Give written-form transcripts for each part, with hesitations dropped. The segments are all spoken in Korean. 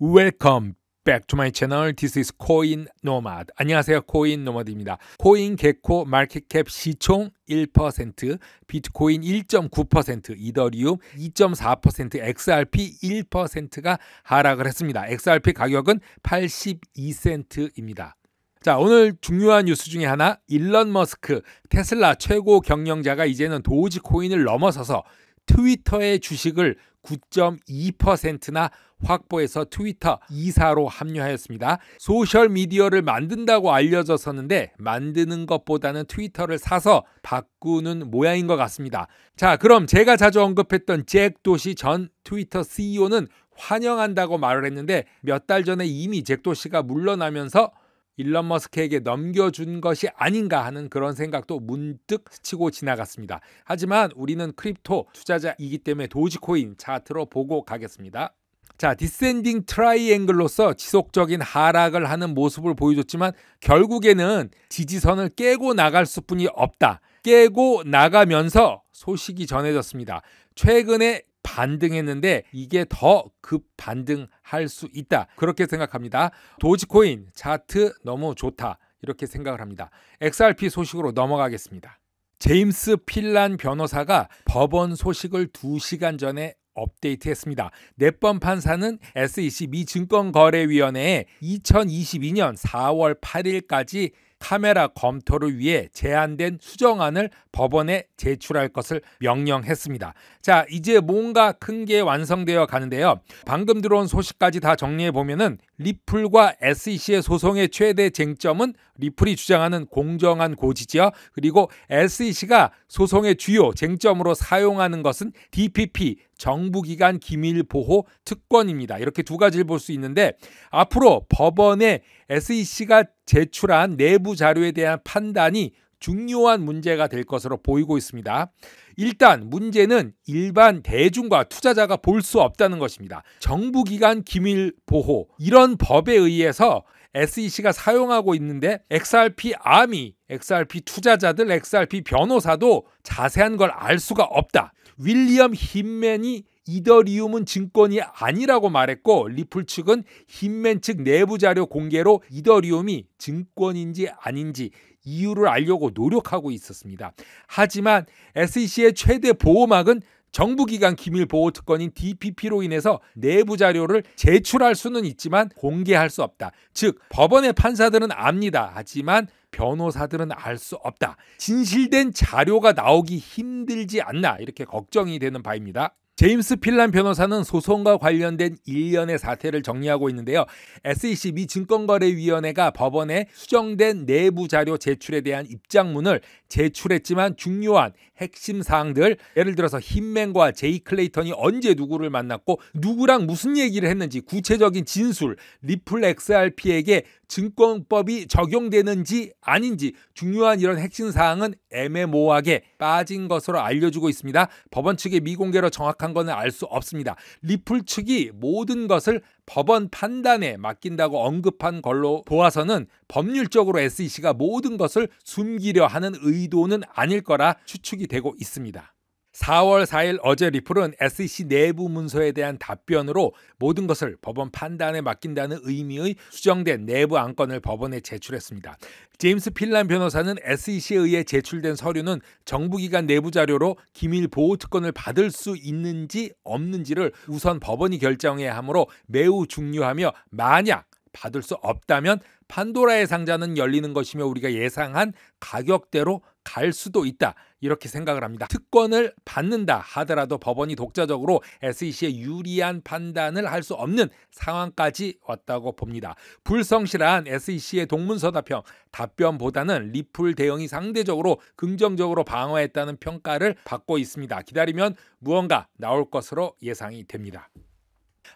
Welcome back to my channel. This is 코인 노마드. 안녕하세요. 코인 노마드입니다. 코인 개코 마켓캡 시총 1%, 비트코인 1.9%, 이더리움 2.4%, XRP 1%가 하락을 했습니다. XRP 가격은 82센트입니다. 자, 오늘 중요한 뉴스 중에 하나, 일론 머스크 테슬라 최고 경영자가 이제는 도지코인을 넘어서서 트위터의 주식을 9.2%나 확보해서 트위터 2사로 합류하였습니다. 소셜미디어를 만든다고 알려졌었는데 만드는 것보다는 트위터를 사서 바꾸는 모양인 것 같습니다. 자, 그럼 제가 자주 언급했던 잭 도시 전 트위터 CEO는 환영한다고 말을 했는데 몇 달 전에 이미 잭 도시가 물러나면서 일론 머스크에게 넘겨준 것이 아닌가 하는 그런 생각도 문득 스치고 지나갔습니다. 하지만 우리는 크립토 투자자이기 때문에 도지코인 차트로 보고 가겠습니다. 자, 디센딩 트라이앵글로서 지속적인 하락을 하는 모습을 보여줬지만 결국에는 지지선을 깨고 나갈 수뿐이 없다. 깨고 나가면서 소식이 전해졌습니다. 최근에 반등했는데 이게 더 급반등할 수 있다. 그렇게 생각합니다. 도지코인 차트 너무 좋다. 이렇게 생각을 합니다. XRP 소식으로 넘어가겠습니다. 제임스 필란 변호사가 법원 소식을 2시간 전에 업데이트했습니다. 넷번 판사는 SEC 미 증권거래위원회에 2022년 4월 8일까지 카메라 검토를 위해 제한된 수정안을 법원에 제출할 것을 명령했습니다. 자, 이제 뭔가 큰 게 완성되어 가는데요. 방금 들어온 소식까지 다 정리해 보면은 리플과 SEC의 소송의 최대 쟁점은 리플이 주장하는 공정한 고지지요. 그리고 SEC가 소송의 주요 쟁점으로 사용하는 것은 DPP, 정부기관 기밀보호 특권입니다. 이렇게 두 가지를 볼 수 있는데 앞으로 법원에 SEC가 제출한 내부 자료에 대한 판단이 중요한 문제가 될 것으로 보이고 있습니다. 일단 문제는 일반 대중과 투자자가 볼 수 없다는 것입니다. 정부기관 기밀보호, 이런 법에 의해서 SEC가 사용하고 있는데 XRP 아미, XRP 투자자들, XRP 변호사도 자세한 걸 알 수가 없다. 윌리엄 힌맨이 이더리움은 증권이 아니라고 말했고 리플 측은 힌맨 측 내부 자료 공개로 이더리움이 증권인지 아닌지 이유를 알려고 노력하고 있었습니다. 하지만 SEC의 최대 보호막은 정부기관 기밀보호특권인 DPP로 인해서 내부 자료를 제출할 수는 있지만 공개할 수 없다. 즉 법원의 판사들은 압니다. 하지만 변호사들은 알 수 없다. 진실된 자료가 나오기 힘들지 않나, 이렇게 걱정이 되는 바입니다. 제임스 필란 변호사는 소송과 관련된 일련의 사태를 정리하고 있는데요. SEC 미 증권거래위원회가 법원에 수정된 내부 자료 제출에 대한 입장문을 제출했지만 중요한 핵심 사항들, 예를 들어서 힌맨과 제이 클레이턴이 언제 누구를 만났고 누구랑 무슨 얘기를 했는지 구체적인 진술, 리플 XRP에게 증권법이 적용되는지 아닌지 중요한 이런 핵심 사항은 애매모호하게 빠진 것으로 알려주고 있습니다. 법원 측의 미공개로 정확한 것은 알 수 없습니다. 리플 측이 모든 것을 법원 판단에 맡긴다고 언급한 걸로 보아서는 법률적으로 SEC가 모든 것을 숨기려 하는 의도는 아닐 거라 추측이 되고 있습니다. 4월 4일 어제 리플은 SEC 내부 문서에 대한 답변으로 모든 것을 법원 판단에 맡긴다는 의미의 수정된 내부 안건을 법원에 제출했습니다. 제임스 필란 변호사는 SEC에 의해 제출된 서류는 정부기관 내부 자료로 기밀보호특권을 받을 수 있는지 없는지를 우선 법원이 결정해야 하므로 매우 중요하며 만약 받을 수 없다면 판도라의 상자는 열리는 것이며 우리가 예상한 가격대로 갈 수도 있다. 이렇게 생각을 합니다. 특권을 받는다 하더라도 법원이 독자적으로 SEC의 유리한 판단을 할 수 없는 상황까지 왔다고 봅니다. 불성실한 SEC의 동문서답형 답변보다는 리플 대응이 상대적으로 긍정적으로 방어했다는 평가를 받고 있습니다. 기다리면 무언가 나올 것으로 예상이 됩니다.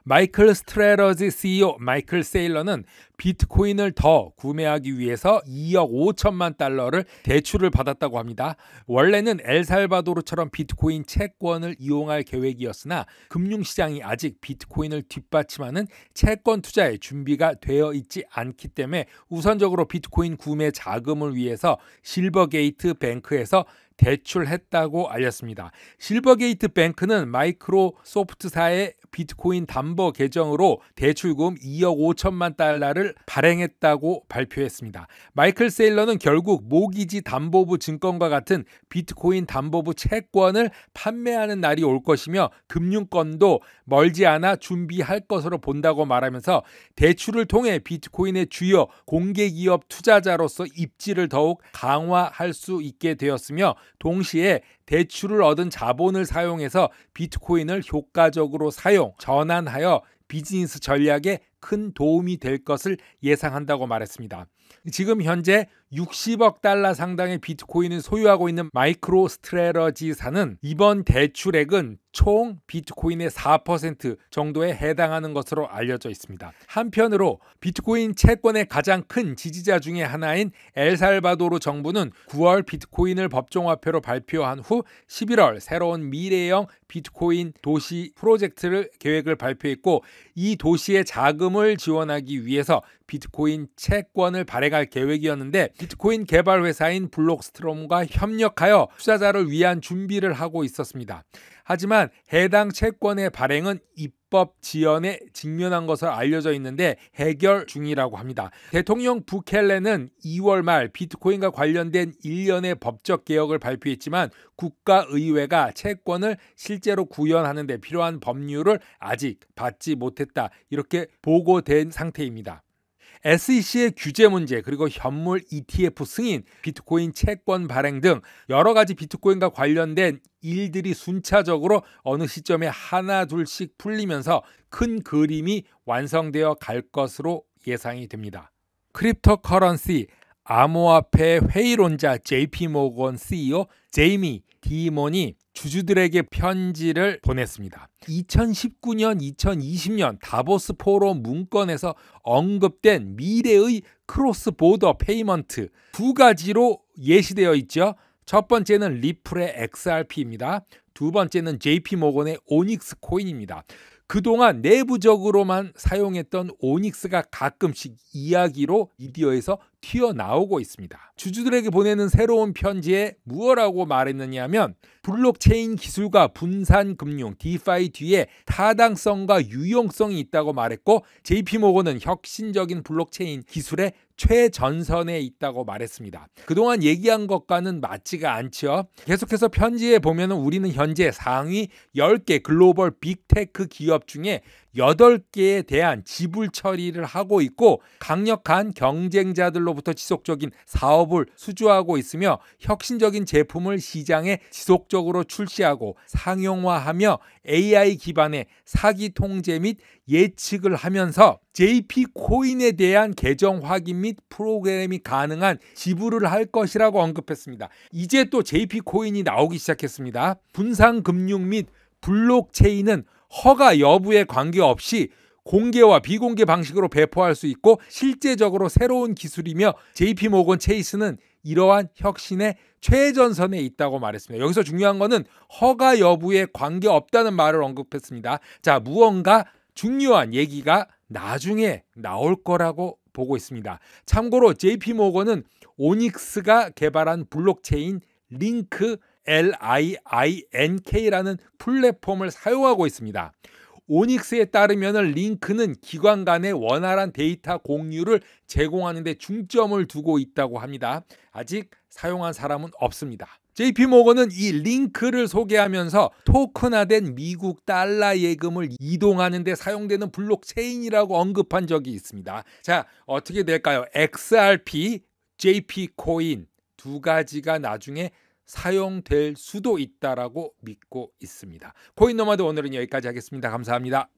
마이클 스트레러지 CEO 마이클 세일러는 비트코인을 더 구매하기 위해서 2억 5천만 달러를 대출을 받았다고 합니다. 원래는 엘살바도르처럼 비트코인 채권을 이용할 계획이었으나 금융시장이 아직 비트코인을 뒷받침하는 채권 투자에 준비가 되어 있지 않기 때문에 우선적으로 비트코인 구매 자금을 위해서 실버게이트 뱅크에서 대출했다고 알렸습니다. 실버게이트 뱅크는 마이크로소프트사의 비트코인 담보 계정으로 대출금 2억 5천만 달러를 발행했다고 발표했습니다. 마이클 세일러는 결국 모기지 담보부 증권과 같은 비트코인 담보부 채권을 판매하는 날이 올 것이며 금융권도 멀지 않아 준비할 것으로 본다고 말하면서 대출을 통해 비트코인의 주요 공개기업 투자자로서 입지를 더욱 강화할 수 있게 되었으며 동시에 대출을 얻은 자본을 사용해서 비트코인을 효과적으로 전환하여 비즈니스 전략에 큰 도움이 될 것을 예상한다고 말했습니다. 지금 현재 60억 달러 상당의 비트코인을 소유하고 있는 마이크로스트래러지사는 이번 대출액은 총 비트코인의 4% 정도에 해당하는 것으로 알려져 있습니다. 한편으로 비트코인 채권의 가장 큰 지지자 중에 하나인 엘살바도르 정부는 9월 비트코인을 법정화폐로 발표한 후 11월 새로운 미래형 비트코인 도시 프로젝트를 계획을 발표했고 이 도시의 자금을 지원하기 위해서 비트코인 채권을 발행할 계획이었는데 비트코인 개발 회사인 블록스트롬과 협력하여 투자자를 위한 준비를 하고 있었습니다. 하지만 해당 채권의 발행은 입법 지연에 직면한 것으로 알려져 있는데 해결 중이라고 합니다. 대통령 부켈레는 2월 말 비트코인과 관련된 1년의 법적 개혁을 발표했지만 국가의회가 채권을 실제로 구현하는 데 필요한 법률을 아직 받지 못했다. 이렇게 보고된 상태입니다. SEC의 규제 문제 그리고 현물 ETF 승인, 비트코인 채권 발행 등 여러 가지 비트코인과 관련된 일들이 순차적으로 어느 시점에 하나 둘씩 풀리면서 큰 그림이 완성되어 갈 것으로 예상이 됩니다. 크립토커런시 암호화폐 회의론자 JP모건 CEO 제이미 디몬이 주주들에게 편지를 보냈습니다. 2019년, 2020년 다보스 포럼 문건에서 언급된 미래의 크로스 보더 페이먼트 두 가지로 예시되어 있죠. 첫 번째는 리플의 XRP입니다. 두 번째는 JP모건의 오닉스 코인입니다. 그동안 내부적으로만 사용했던 오닉스가 가끔씩 이야기로 미디어에서 튀어나오고 있습니다. 주주들에게 보내는 새로운 편지에 무엇라고 말했느냐 하면 블록체인 기술과 분산금융 디파이 뒤에 타당성과 유용성이 있다고 말했고 JP모건은 혁신적인 블록체인 기술의 최전선에 있다고 말했습니다. 그동안 얘기한 것과는 맞지가 않죠. 계속해서 편지에 보면 우리는 현재 상위 10개 글로벌 빅테크 기업 중에 8개에 대한 지불 처리를 하고 있고 강력한 경쟁자들로부터 지속적인 사업을 수주하고 있으며 혁신적인 제품을 시장에 지속적으로 출시하고 상용화하며 AI 기반의 사기 통제 및 예측을 하면서 JP코인에 대한 계정 확인 및 프로그램이 가능한 지불을 할 것이라고 언급했습니다. 이제 또 JP코인이 나오기 시작했습니다. 분산금융 및 블록체인은 허가 여부에 관계없이 공개와 비공개 방식으로 배포할 수 있고 실제적으로 새로운 기술이며 JP모건 체이스는 이러한 혁신의 최전선에 있다고 말했습니다. 여기서 중요한 것은 허가 여부에 관계없다는 말을 언급했습니다. 자, 무언가 중요한 얘기가 나중에 나올 거라고 보고 있습니다. 참고로 JP모건은 오닉스가 개발한 블록체인 링크 LINK라는 플랫폼을 사용하고 있습니다. 오닉스에 따르면 링크는 기관 간의 원활한 데이터 공유를 제공하는 데 중점을 두고 있다고 합니다. 아직 사용한 사람은 없습니다. JP모건은 이 링크를 소개하면서 토큰화된 미국 달러 예금을 이동하는 데 사용되는 블록체인이라고 언급한 적이 있습니다. 자, 어떻게 될까요? XRP, JP코인 두 가지가 나중에 사용될 수도 있다라고 믿고 있습니다. 코인노마드 오늘은 여기까지 하겠습니다. 감사합니다.